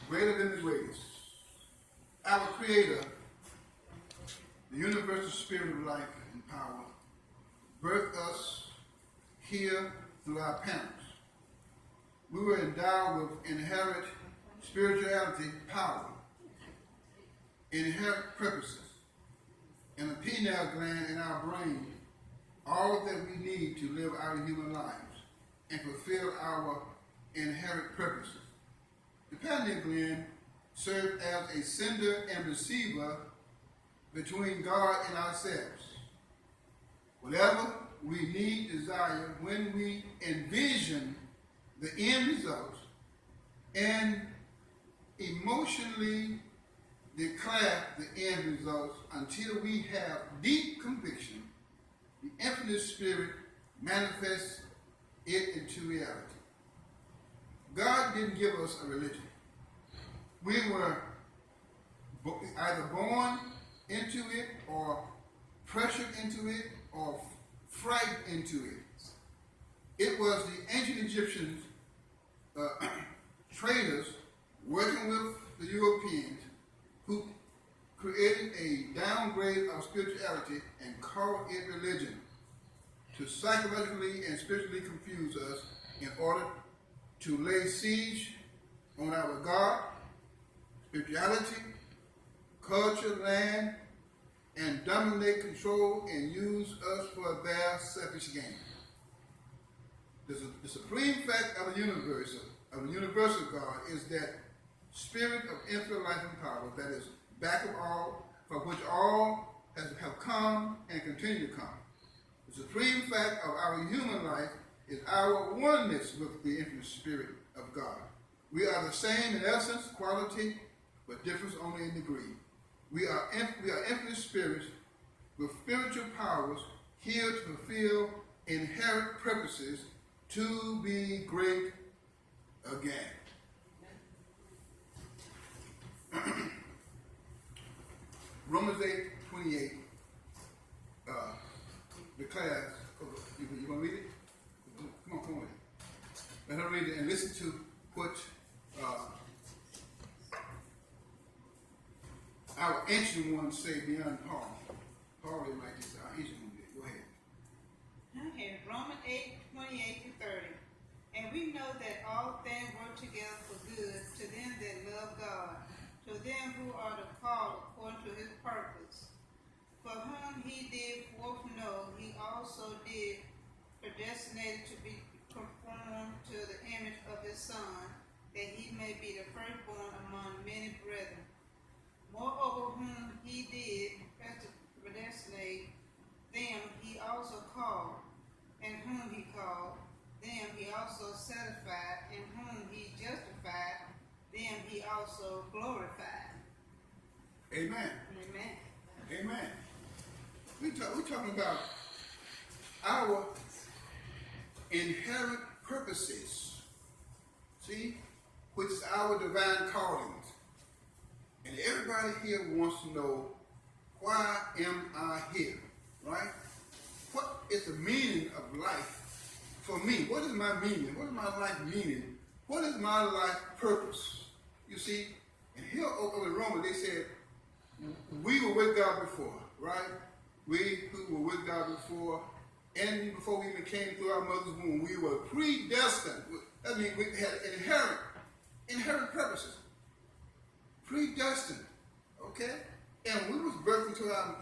greater than the greatest. Our Creator, the universal spirit of life and power, birthed us here through our parents. We were endowed with inherent spirituality, power, inherent purposes, and a pineal gland in our brain, all that we need to live our human lives and fulfill our inherent purposes. The pineal gland serves as a sender and receiver between God and ourselves. Whatever we need, desire, when we envision the end results and emotionally declare the end results until we have deep conviction, the infinite spirit manifests it into reality. God didn't give us a religion. We were either born into it or pressured into it or frightened into it. It was the ancient Egyptians, traders, working with the Europeans who created a downgrade of spirituality and called it religion to psychologically and spiritually confuse us in order to lay siege on our God, spirituality, culture, land, and dominate, control, and use us for their selfish gain. The supreme fact of the universal God, is that spirit of infinite life and power that is back of all, from which all have come and continue to come. The supreme fact of our human life is our oneness with the infinite spirit of God. We are the same in essence, quality, but difference only in degree. We are infinite spirits with spiritual powers here to fulfill inherent purposes to be great again. Romans 8:28 declares, you want to read it? Come on with it. Let her read it and listen to what our ancient ones say beyond Paul. Paul is like this, our ancient one did. Go ahead. Okay, Romans 8:28-30. And we know that all things work together for good to them that love God, to them who are the called according to his purpose. For whom he did foreknow, he also did predestinate to be conformed to the image of his Son, that he may be the firstborn among many brethren. Moreover, whom he did predestinate, them he also called, and whom he called, them he also sanctified, and whom he justified, them he also glorified. Amen. Amen. Amen. We're talking about our inherent purposes, see, which is our divine callings. And everybody here wants to know, why am I here, right? What is the meaning of life for me? What is my meaning? What is my life meaning? What is my life purpose? You see, and here over in Romans, they said, we were with God before, right? We who were with God before, and before we even came through our mother's womb, we were predestined. That means we had inherent purposes. Predestined, okay? And we was birthed into our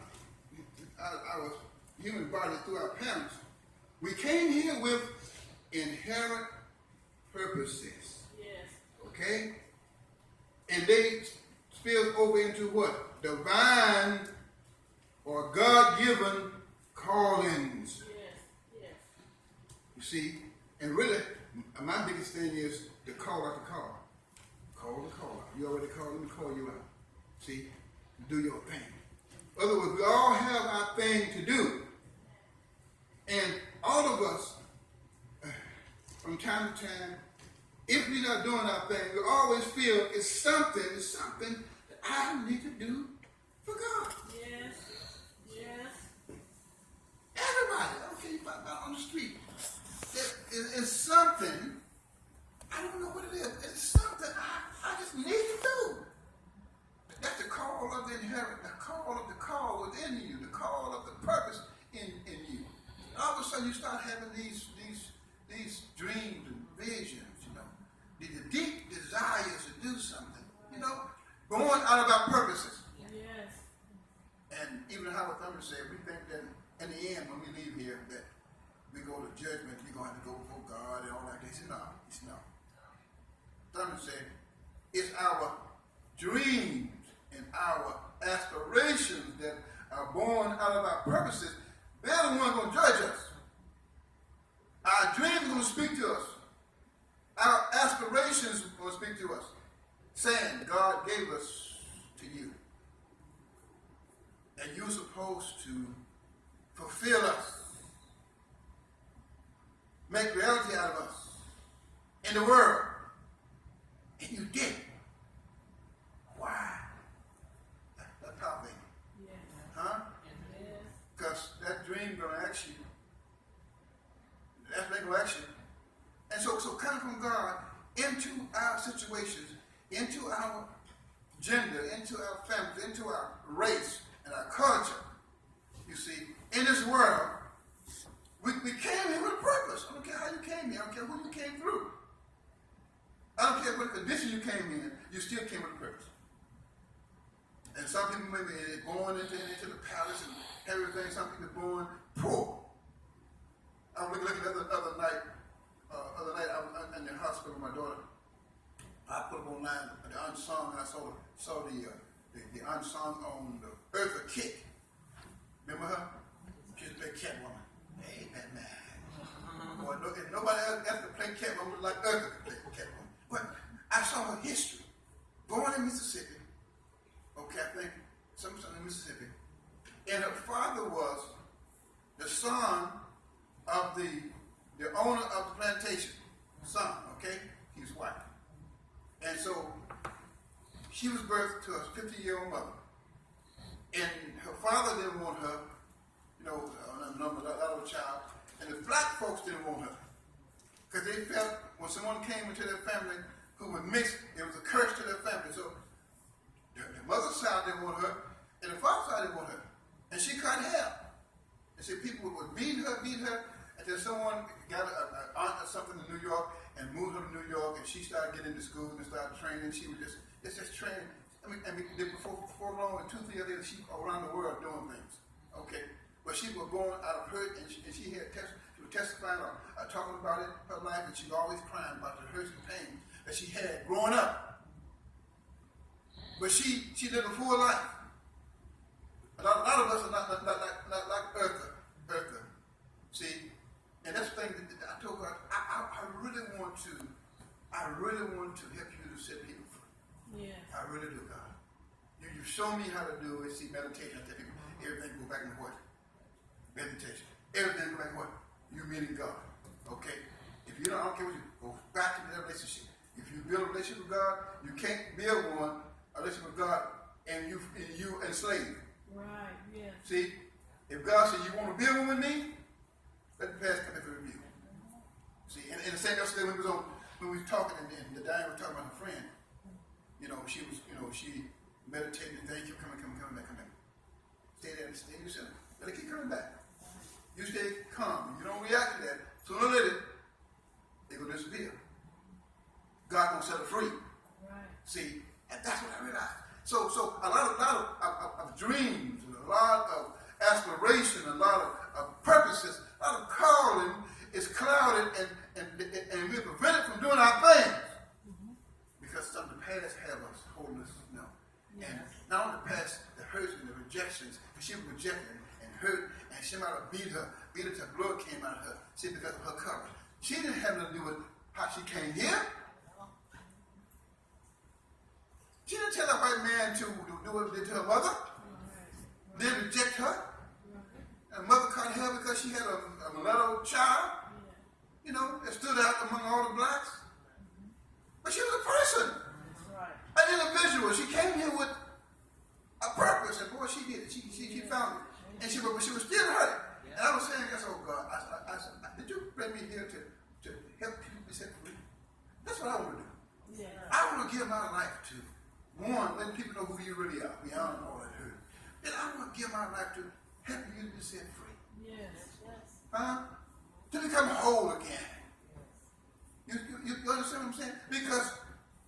human body through our parents. We came here with inherent purposes. Yes. Okay? And they spilled over into what? Divine or God-given callings. Yes. Yes. You see? And really, my biggest thing is to call out the call. Call the call out. You already called, let me call you out. See? Do your thing. In other words, we all have our thing to do. And all of us, from time to time, if we're not doing our thing, we always feel it's something that I need to do for God. Yes. Yes. Everybody, I don't care about on the street. It's something, I don't know what it is. It's something I just need to have the call within you, the call of the purpose in you. All of a sudden you start having these dreams and visions, you know, the deep desires to do something, you know, born out of our purposes. Yes. And even Howard Thurman said, we think that in the end when we leave here that we go to judgment, we're going to have to go before God and all that. He said, no, it's no. Thurman said, it's our dreams and our aspirations that are born out of our purposes. They're the ones going to judge us. Our dreams are going to speak to us. Our aspirations are going to speak to us, saying, God gave us to you. And you're supposed to fulfill us. Make reality out of us in the world. And you did. Why? That's how they. yes. Huh? Yes. Because that dream gonna ask you. That's what gonna ask you. And so coming from God into our situations, into our gender, into our families, into our race and our culture. You see, in this world, we came here with a purpose. I don't care how you came here. I don't care who you came through. I don't care what condition you came in. You still came with a purpose. And some people maybe born into the palace and everything. Some people born poor. I was looking at the other night. I was in the hospital with my daughter. I put up online the unsung, and I saw the unsung on the Eartha Kitt. Remember her? She's a big cat woman. Hey, man. Boy, if nobody else to play cat woman like Eartha could play cat woman. But I saw her history. Born in Mississippi. Okay, I think sometime in Mississippi. And her father was the son of the owner of the plantation. Son, okay? He was white. And so she was birthed to a 50-year-old mother. And her father didn't want her, you know, W.Charles. And the black folks didn't want her. Because they felt when someone came into their family who was mixed, it was a curse to their family. So the mother's side didn't want her, and the father's side didn't want her. And she cut hair. And so people would beat her, until someone got an aunt or something in New York and moved her to New York, and she started getting into school and started training. She was just training. I mean, before long, and 2-3 years later, she around the world doing things. Okay, but she was born out of hurt, and she had she was testifying or talking about it her life, and she was always crying about the hurts and pain that she had growing up. But she lived a full life. A lot of us are not like Eartha. See, and that's the thing that I told God. I really want to help you to set people free. Yes. I really do, God. You show me how to do it. See, meditation. I tell people, everything go back to what? Meditation. Everything go back to what? You meeting God. Okay? If you don't, I don't care what you go back into that relationship. If you build a relationship with God, you can't build a relationship with God and you enslaved. Right, yes. See, if God says you want to build one with me, let the past come in for review. See, and the same yesterday when we was talking and Diane was talking about her friend. You know, she meditated and they keep coming back. Stay there and stay yourself. Let it keep coming back. You stay calm. You don't react to that. Sooner or later, they're going to disappear. God gonna set her free. Right. See, and that's what I realized. So a lot of dreams, and a lot of aspiration, a lot of purposes, a lot of calling is clouded and we're prevented from doing our things. Mm-hmm. Because some of the past have us holding us no. Yes. And not only the past, the hurts and the rejections, because she was rejected and hurt, and she might have beat her till blood came out of her. See, because of her color. She didn't have nothing to do with how she came here. She didn't tell a white man to do what he did to her mother. Then reject her. And mother cut her because she had a mulatto child, you know, that stood out among all the blacks. But she was a person. An individual. She came here with a purpose, and boy, she did it. She found it. And she was still hurting. And I was saying, I said, oh God, I said, did you bring me here to help people be set free? That's what I want to do. Yeah. I want to give my life to One, letting people know who you really are. Beyond all that hurt. Then I want to give my life to helping you to be set free. Yes. Yes. Huh? To become whole again. You understand what I'm saying? Because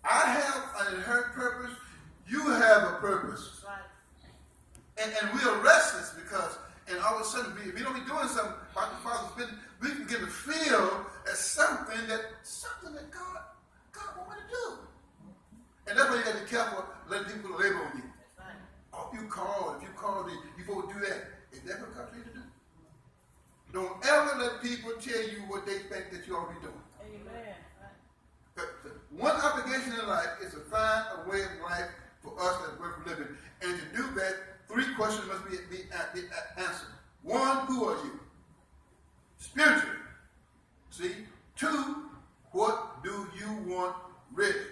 I have an inherent purpose. You have a purpose. Right. And we are restless because, and all of a sudden, if we don't be doing something like the Father's been, we can get a feel as something that God wants me to do. And that's why you got to be careful letting people label on you. Right. Oh, if you called, you supposed to do that. Is that what God told you to do? Don't ever let people tell you what they think that you ought to be doing. Amen. But the one obligation in life is to find a way of life for us that's worth living. And to do that, 3 questions must be answered. 1, who are you? Spiritually. See? 2, what do you want really?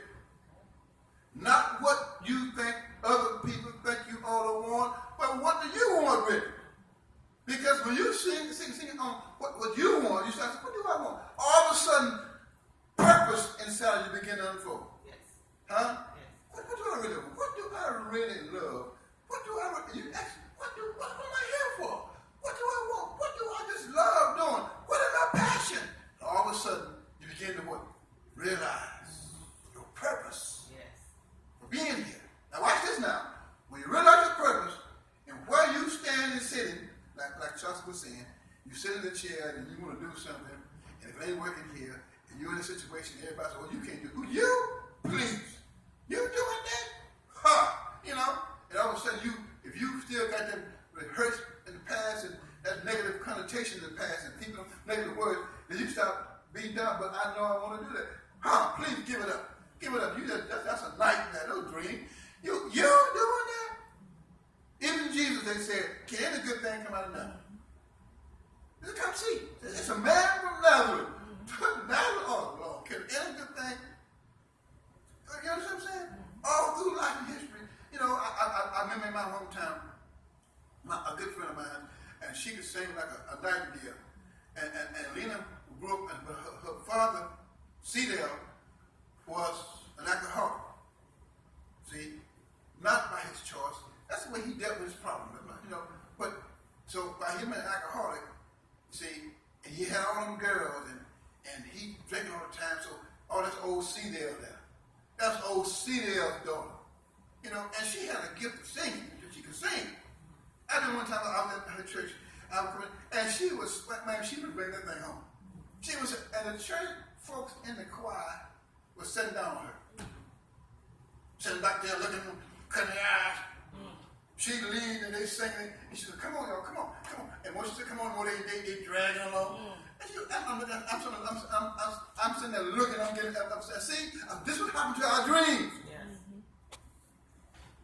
Not what you think other people think you ought to want, but what do you want really? Because when you sing on what you want, you start saying, what do I want? All of a sudden, purpose inside you begin to unfold. Yes. Huh? Yes. What do I really want? What do I really love? What do I really, you ask, what am I here for? What do I want? What do I just love doing? What is my passion? And all of a sudden, you begin to what? Realize your purpose for being here. Now watch this now. When you realize your purpose and where you stand and sitting, like Charles was saying, you sit in the chair and you want to do something, and if it ain't working here, and you're in a situation, everybody says, well, you can't do it. Who, you? Please. You doing that? Huh? You know? And all of a sudden, if you still got that hurt in the past and that negative connotation in the past and people negative words, then you stop being down, but I know I want to do that. Huh? Please give it up. Give it up. That's a nightmare, no dream. You doing that? Even Jesus, they said, can any good thing come out of nothing? Just come see. It's a man from Nazareth. Nazareth, oh Lord, can any good thing? You understand what I'm saying? All through life and history. You know, I remember in my hometown, a good friend of mine, and she could sing like a nightingale. And Lena grew up, but her father, C.Dale, was an alcoholic. See? Not by his choice. That's the way he dealt with his problem. You know, but so by him an alcoholic, see, and he had all them girls and he drank all the time, so all this old C.Dale there. That's old C.Dale's daughter. You know, and she had a gift of singing. She could sing. I remember one time I was at her church, and she would bring that thing home. She was, and the church folks in the choir were sitting down on her. Sitting back there looking, cutting their eyes. She lead and they singing, and she said, come on, y'all, come on. And once she said, come on, they dragging along. And she, I'm sitting there looking, I'm getting upset. See, this is what happened to our dreams. Yes.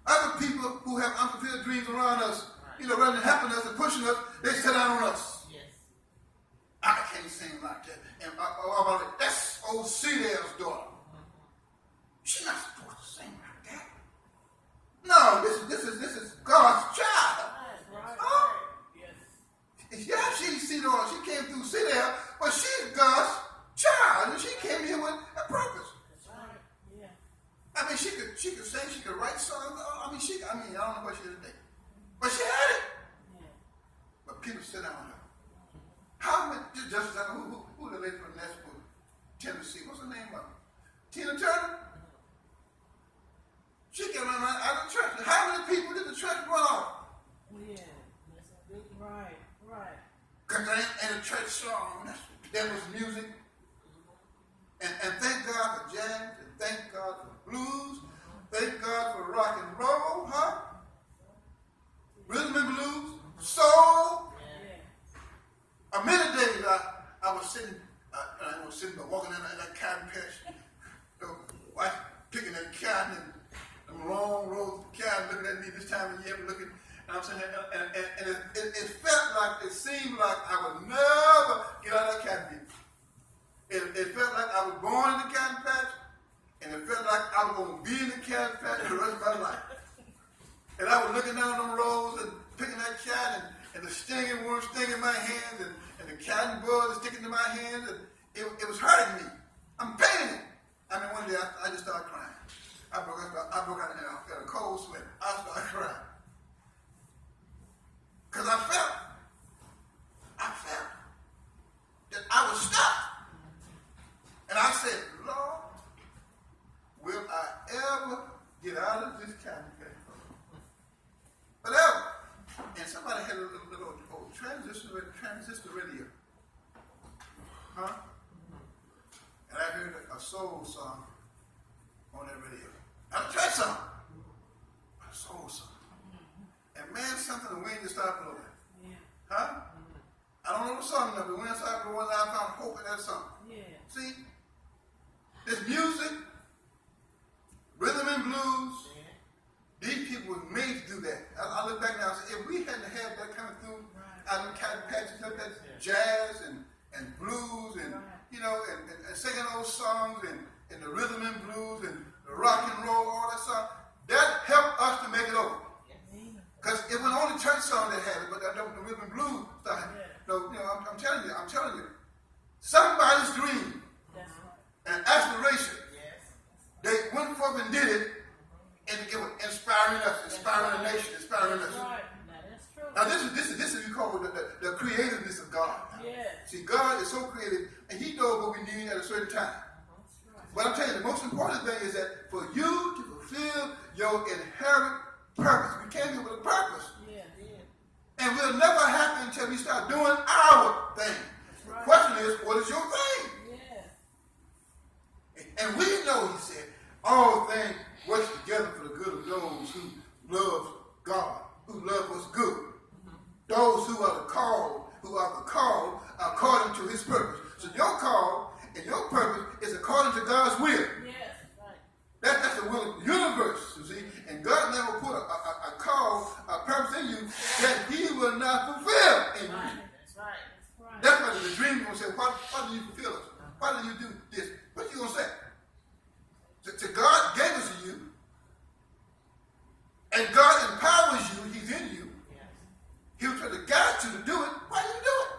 Other people who have unfulfilled dreams around us, you know, rather than helping us and pushing us, they sit down on us. Yes. I can't sing like that. And that's old C.Dale's daughter. She's not supposed to sing like that. No, this is God's child. Right. Huh? Yes. Yeah, she's C.Dale. She came through C.Dale, but she's God's child, and she came here with a purpose. That's right. Yeah. I mean, she could sing, she could write songs. I don't know what she did today, but she had it. Yeah. But people sit down on her. How many? Just who the lady from Nashville, Tennessee? What's her name? Tina Turner. She came out of the church. How many people did the church run off? Yeah. That's a big right. Because there ain't a church song. There was music. And thank God for jazz. And thank God for blues. Thank God for rock and roll, huh? Rhythm and blues. Soul. Yeah. Many days I was sitting, but walking in that cotton patch. Wife picking that cotton and them long rows of cotton looking at me this time of year, looking. And I'm sitting there, and it felt like, it seemed like I would never get out of that cotton patch. It felt like I was born in the cotton patch, and it felt like I was going to be in the cotton patch for the rest of my life. And I was looking down them rows and picking that cotton, and the stinging worms stinging my hands, and the cotton bud sticking to my hands, and it was hurting me. I'm paining. I mean, one day I just started crying. I broke out in a cold sweat. I started crying. Because I felt that I was stuck. And I said, Lord, will I ever get out of this cabinet? Whatever. And somebody had a little old transistor radio. Huh? And I heard a soul song on that radio. Not a church song, but a soul song. And man, something, the wind just started blowing. Yeah. Huh? I don't know the song now, but the wind started blowing, I found hope in that song. Yeah. See? This music, rhythm and blues, these people were made to do that. I look back now and say, if we hadn't had that kind of thing, out of kind of patches, that jazz and blues and you know, and singing those songs and the rhythm and blues and the rock and roll, all that stuff, that helped us to make it over. Because it was only church song that had it, but the rhythm and blues stuff. So, you know, I'm telling you, somebody's dream and aspiration, they went forth and did it, and it was inspiring us, inspiring the nation, inspiring us. Now this is we call the creativeness of God. See, God is so creative, and He knows what we need at a certain time. But I'm telling you, the most important thing is that for you to fulfill your inherent purpose, we came here with a purpose. And we'll never happen until we start doing our thing. The question is, what is your thing? And we know, He said, all things work together for the good of those who love God, who love us good. Those who are the called according to His purpose. So your call and your purpose is according to God's will. That's the will of the universe, you see. And God never put a call, a purpose in you that He will not fulfill in you. That's why the dream going to say, why do you fulfill us? Why do you do this? What are you going to say? So God gave us to you, and God empowers you, He's in you. He'll try to guide you to do it. Why do you do it?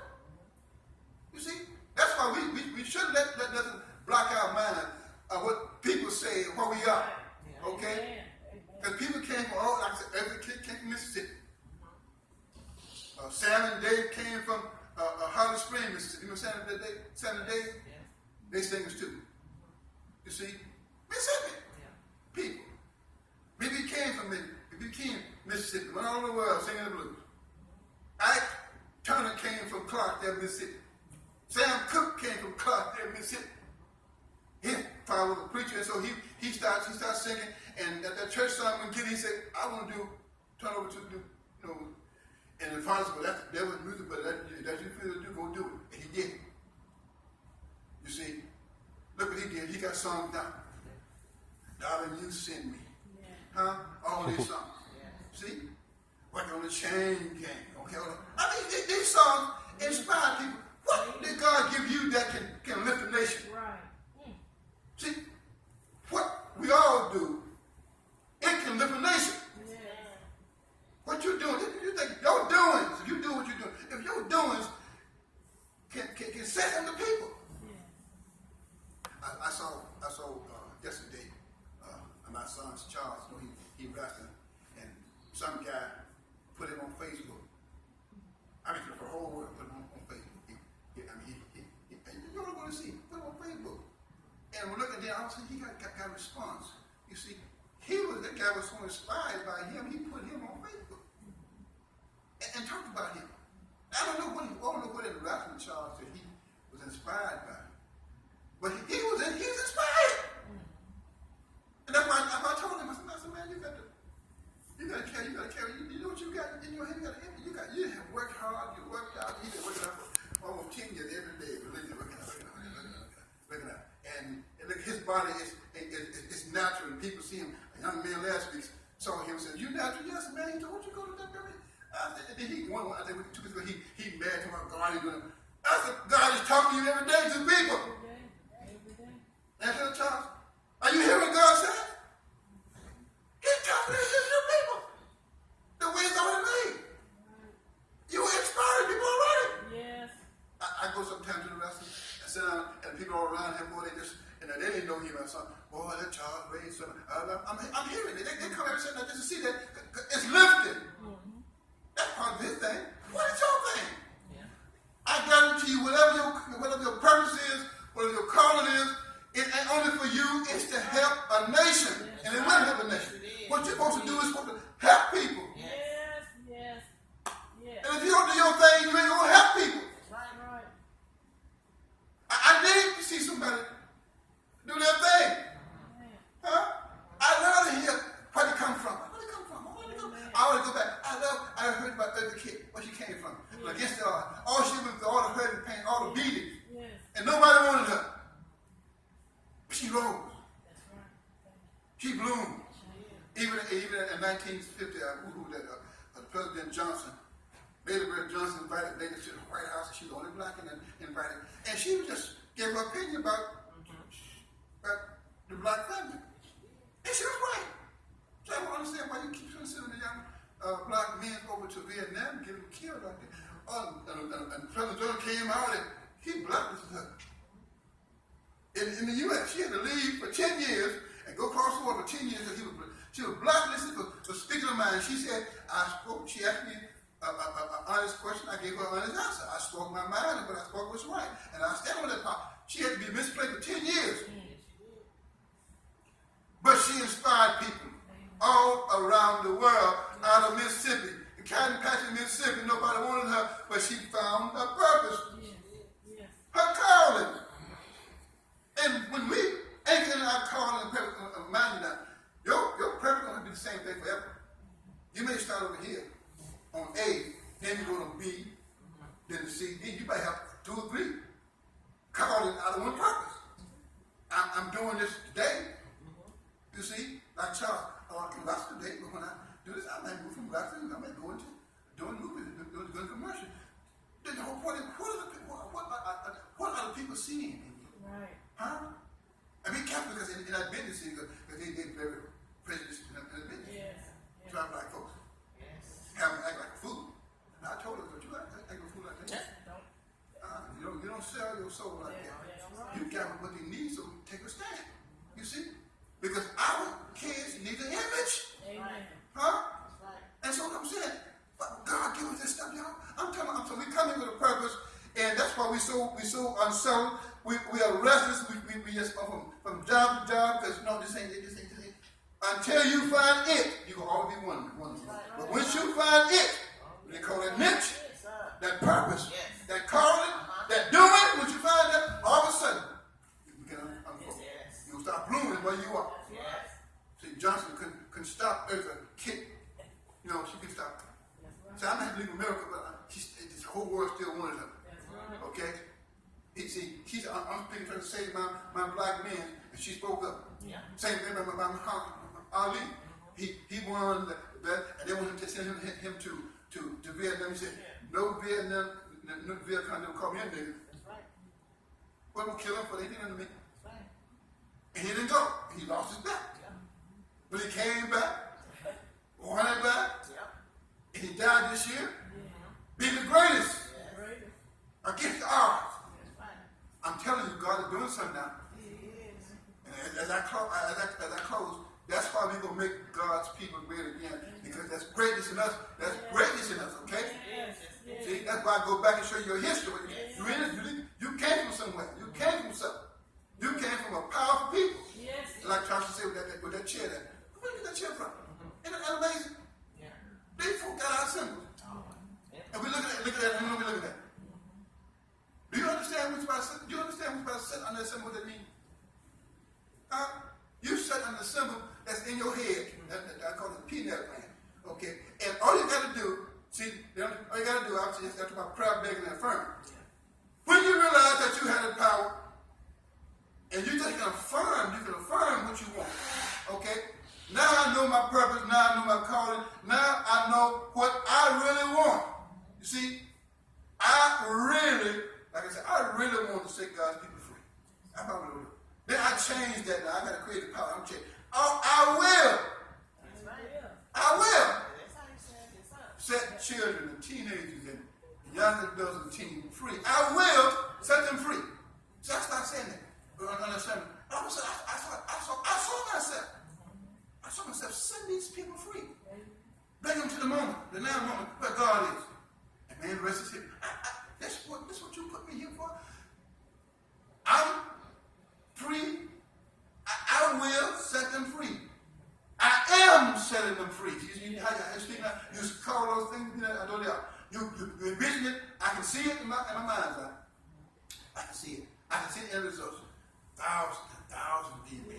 You see? That's why we shouldn't let nothing block our mind of what people say and what we are. Okay? Because people came from all, like I said, every kid came from Mississippi. Sam and Dave came from Holly Springs, Mississippi. You know Sam and Dave? They singers too. You see? Mississippi. People. We became Mississippi. Went all over the world singing the blues. Ike Turner came from Clarksdale, Mississippi. Sam Cooke came from Clarksdale, Mississippi. His father was a preacher, and so he started singing. And at that church song, when Gideon said, "I want to turn over to do, you know," and the father said, "Well, that's the devil's music, but that you feel to do, go do it." And he did. You see, look what he did. He got songs down. "Darling, you send me," huh? All these songs. See, working on the chain gang. Okay, I mean, these songs inspire people. What did God give you that can lift the nation? See, what we all do, it can lift a nation. What you're doing, if you think your doings, if you do what you're doing, if your doings can set them to people. I saw yesterday, my son's Charles, you know, he wrestled, and some guy put it on Facebook. I mean, for the whole world, put it on Facebook. You're going to see, put it on Facebook. And we're looking there, I was saying, he got a response. You see, that guy was so inspired by him, he put him on Facebook and talked about him. I don't know what in wrestling Charles that he was inspired by. But he's inspired. And that's why I told him, I said, man, you got to carry, you know what you got in your hand, you have worked hard, you worked out, you've been working out for almost 10 years every day, religion, working out. And look, his body is natural, and people see him. A young man last week saw him and said, "You natural?" "Yes, man." He said, "Won't you go to that building?" I said, I think 2 weeks ago, he mad to my God. He's doing. I said, God is talking to you every day to people. Every day. Answer, Charles. Are you hearing God say? He's talking to people. The way it's already made. You inspiring people already. Yes. I go sometimes to the restaurant and sit down, and people all around him, boy, they didn't know him. I saw, boy, that Charles raised something. I'm hearing it. They come every Sunday just to see that it's lifted. That's part of his thing. What is your thing? Yeah. I guarantee you, whatever your purpose is, whatever your calling is, it ain't only for you. It's to help a nation, and it will help a nation. What you're supposed to do is supposed to help people. Yes, yes, yes. And if you don't do your thing, you ain't gonna help people. Right, right. I need to see somebody do their thing. Huh? I love to hear where they come from. Where they come from? I want to go back. I heard about the kid, where she came from. But against all she went through, all the hurt and pain, all the beatings. Yes. And nobody wanted her. She rose. That's right. She bloomed. Even in 1950, President Johnson, Lady Bird Johnson invited Lady to the White House. She was the only black invited. And she just gave her opinion about the black family. And she was right. So I don't understand why you keep sending the young black men over to Vietnam and get them killed out there. And President Johnson came out and he blacklisted her. In the U.S., she had to leave for 10 years and go across the water for 10 years. She was blacklisted for speaking her mind. She said, she asked me an honest question. I gave her an honest answer. I spoke my mind, and what I spoke was right. And I stand on that part. She had to be misplaced for 10 years. But she inspired people all around the world, out of Mississippi. The cotton patch in Mississippi, nobody wanted her, but she found her purpose. Her calling. And when we anchor in our calling and purpose, mind you now, your purpose is going to be the same thing forever. You may start over here on A, then you go to B, then to C, D. You might have 2 or 3 calling out of one purpose. I'm doing this today. You see, like Charles, I can watch today, but when I do this, I might move from black to I might go into doing movies, doing commercial. Then the whole point is, what are the people seeing in you? Right. Huh? And be careful because in that business, because they get very prejudiced in that business. Yes. So I'm like, folks, have them act like a fool. And I told her, don't you act like a fool like that? You don't sell your soul like that. You got what they need, so take a stand. You see? Because our kids need an image. Amen. Huh? And so what I'm saying, God give us this stuff, y'all. I'm telling you, we come in with a purpose, and that's why we so unsettled. We are restless. We just go from job to job because this ain't it. Until you find it, you will always be wondering. But once you find it, they call it niche, that purpose, that calling, that doing. Once you find that, all of a sudden, you can unfold. You'll start blooming where you are. See, Johnson couldn't stop Earth a kick. You know, she could stop. So I might leave America, but this whole world still wanted her. Okay? See, I'm speaking trying to save my black men, and she spoke up. Same thing about Ali. He won that, and they wanted to send him to Vietnam. He said, no Vietnam don't call me a nigga. We're going to kill him for anything under me. And he didn't go. He lost his back. But he came back, won it back, and he died this year, being the greatest against the odds. I'm telling you, God is doing something now. And as I close, that's why we're going to make God's people great again. Because that's greatness in us. That's greatness in us, okay? See, that's why I go back and show you your history. You came from somewhere. You came from something. You came from a powerful people. Like Charles said with that chair there. Where did you get that chair from? Isn't that amazing? They folk got our symbols. And we look at that, and we look at that. Do you understand what's about to sit under the symbol? What that means? You sit under the symbol that's in your head. I call it the peanut gland. Okay? And all you got to do, obviously, is after my prayer, begging, and affirming. When you realize that you have the power, and you just can affirm what you want. Okay? Now I know my purpose. Now I know my calling. Now I know what I really want. You see, like I said, I really want to set God's people free. I probably will. Then I changed that now. I got to create the power. I'm changing. Oh, I will. I will. Set children and teenagers and young adults and teens free. I will set them free. So I started saying that. Understand? I saw myself. myself, set these people free. Bring them to the moment, the now moment, where God is. And man, the rest is here. That's what you put me here for. I'm free. I will set them free. I am setting them free. You call those things, I don't know. You envision it. I can see it in my mind's eye. I can see it. I can see the end results. Thousands and thousands of people.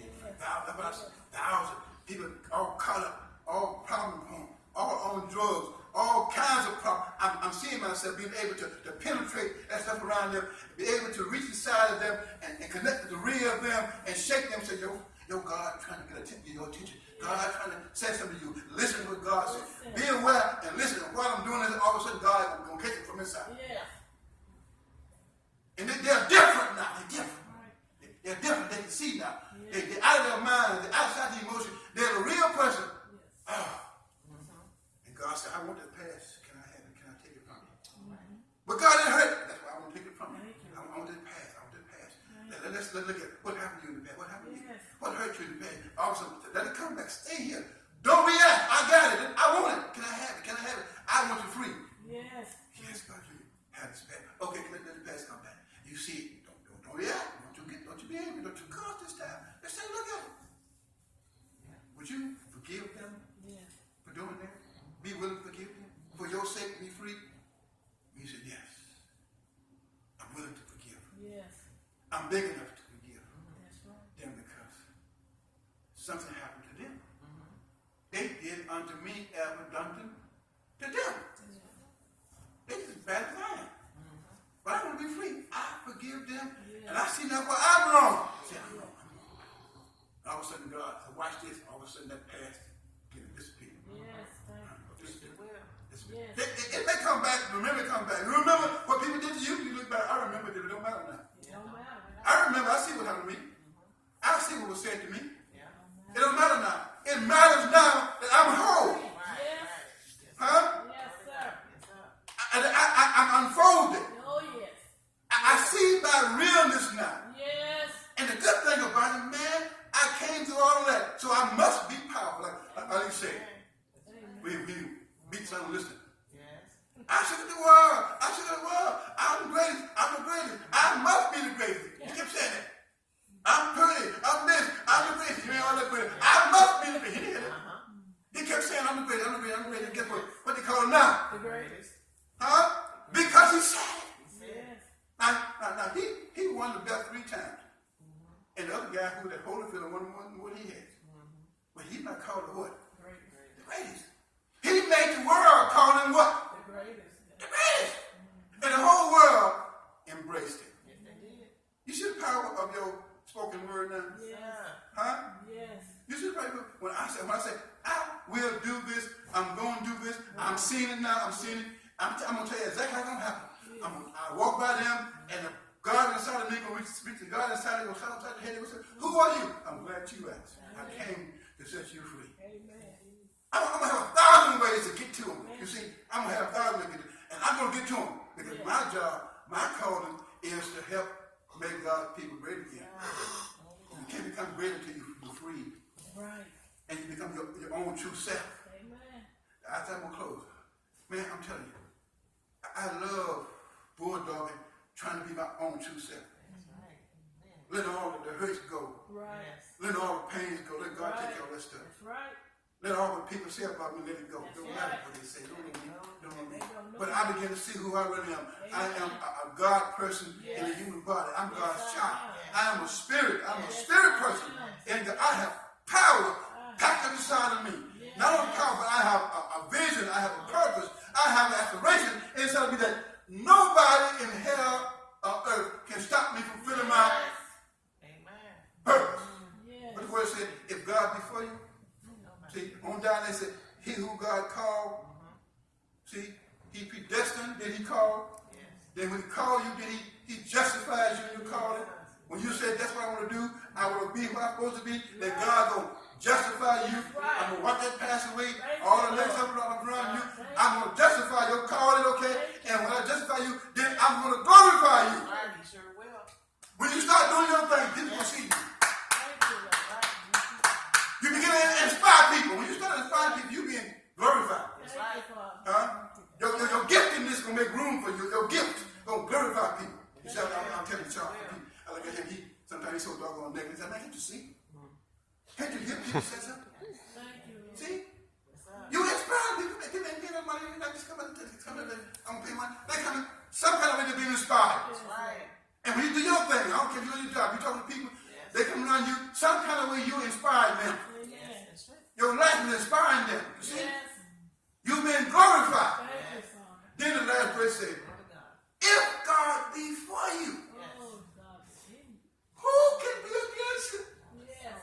Thousands. People all caught up, all problem prone, all on drugs, all kinds of problems. I'm seeing myself being able to penetrate that stuff around them, be able to reach inside of them and connect with the real of them and shake them and say, yo, God trying to get your attention. God trying to say something to you. Listen to what God says. Be aware and listen. And while I'm doing this, all of a sudden God is going to catch it from inside. Yeah. And they're different now. They're different. They're different. They can see now. Yeah. They're out of their mind. They're outside the emotion. They're the real person. Yes. And God said, I want that pass. Can I have it? Can I take it from you? But God didn't hurt it. That's why I want to take it from you. I want that pass. I want that pass. Let's look at what happened to you in the past. What happened to you? What hurt you in the past? Also, let it come back. Stay here. Don't react. I got it. I want it. Can I have it? Can I have it? I want you free. Yes. Yes, God, you have this pass. Okay, let the pass come back. You see, don't react. Don't you be angry. Don't you cause this time. Let's take a look at it. Would you forgive them for doing that? Be willing to forgive them? For your sake to be free? You said, yes. I'm willing to forgive. Yes. I'm big enough to forgive them because something happened to them. They did unto me as I've done to them. They did bad as I am. But I want to be free. I forgive them. And I see now where I'm wrong. See, I'm wrong. All of a sudden, God said, watch this. All of a sudden, that past disappeared. Yes, it may come back. Remember, come back. You remember what people did to you? You look back. I remember that. It don't matter now. I remember. I see what happened to me. I see what was said to me. It don't matter now. It matters now that I'm whole. Huh? Yes, sir. I'm unfolded. Oh, yes. I see my realness now. Yes. And the good thing about it, man, I came through all of that. So I must be powerful. Like you say. We beat someone listening. Yes. I should have the world. I'm the greatest. I must be the greatest. You kept saying that. I'm pretty. I'm this. I'm the greatest. You ain't all that great. I must be the greatest. He did it. He kept saying, I'm the greatest. And guess what they call him now? The greatest. Huh? Because he said it. Yes. Now he won the belt 3 times. And the other guy who was at Holyfield won what he had. But he's not called the what? The greatest. He made the world call him what? The greatest. The greatest. And the whole world embraced him. Yes, they did. You see the power of your spoken word now? Yes. Huh? Yes. You see the power when I say I will do this, I'm going to do this, I'm seeing it now, I'm seeing it. I'm going to tell you exactly how it's going to happen. I walk by them, and the God inside of me going to speak to God inside of me, going to shout upside the head, and say, who are you? I'm glad you asked. I came to set you free. Amen. I'm going to have 1,000 ways to get to him. You see, I'm going to have 1,000 ways to get to him. And I'm going to get to him. Because my job, my calling is to help make God's people great again. You can't become great until you're free. Right. And you become your own true self. Amen. After I'm going to close. Man, I'm telling you, I love bulldogging, trying to be my own true self. Letting all the hurts go. Right. Letting all the pains go. Let God take care of that stuff. That's right. Let all the people say about me, let it go. Don't matter what they say. Don't know me. But I begin to see who I really am. I am a God person in a human body. I'm God's child. I am a spirit. I'm a spirit person. And I have power packed up inside of me. Not only power, but I have a vision. I have a purpose. I have an aspiration inside of me that nobody in hell or earth can stop me from filling my purpose. But the word said, if God be for you, see, on down there said, he who God called, see, he predestined, then he called. Then when he called you, then he justifies you in your calling. When you said, that's what I want to do, I want to be what I'm supposed to be, then God going to justify you. I'm going to watch that pass away. All the legs up around you. I'm going to justify your calling, okay? And when I justify you, then I'm going to glorify you. When you start doing your thing, people will see you. You begin to inspire people. When you start inspiring people, you being glorified. Thank you, Father. Your giftedness is going to make room for you. Your gift is going to glorify people. You see, I'm telling you, Charles, I look at him, sometimes he's so doggone negative. I say, man, can't you see? Can't you hear people say something? Thank you, Lord. See? You inspire people. They ain't getting money. They're not just coming to I'm pay money. They coming some kind of way to be inspired. That's right. And when you do your thing, I don't care if you do your job, you talking to people, they come around you, some kind of way you inspire them. Yes. Your life is inspiring them. You see? Yes. You've been glorified. Thank you, Father. Then the last verse said, if God be for you, Oh, God. Jesus. who can be against you? Yes.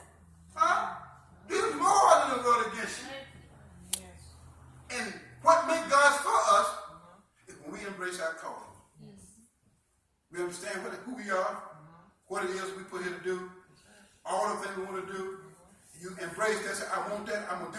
Huh? There's more than the world against you. Thank you. Yes. And what makes God for us is when we embrace our calling. We understand who we are, what it is we put here to do, all the things we want to do. You embrace that, say, I want that, I'm going to do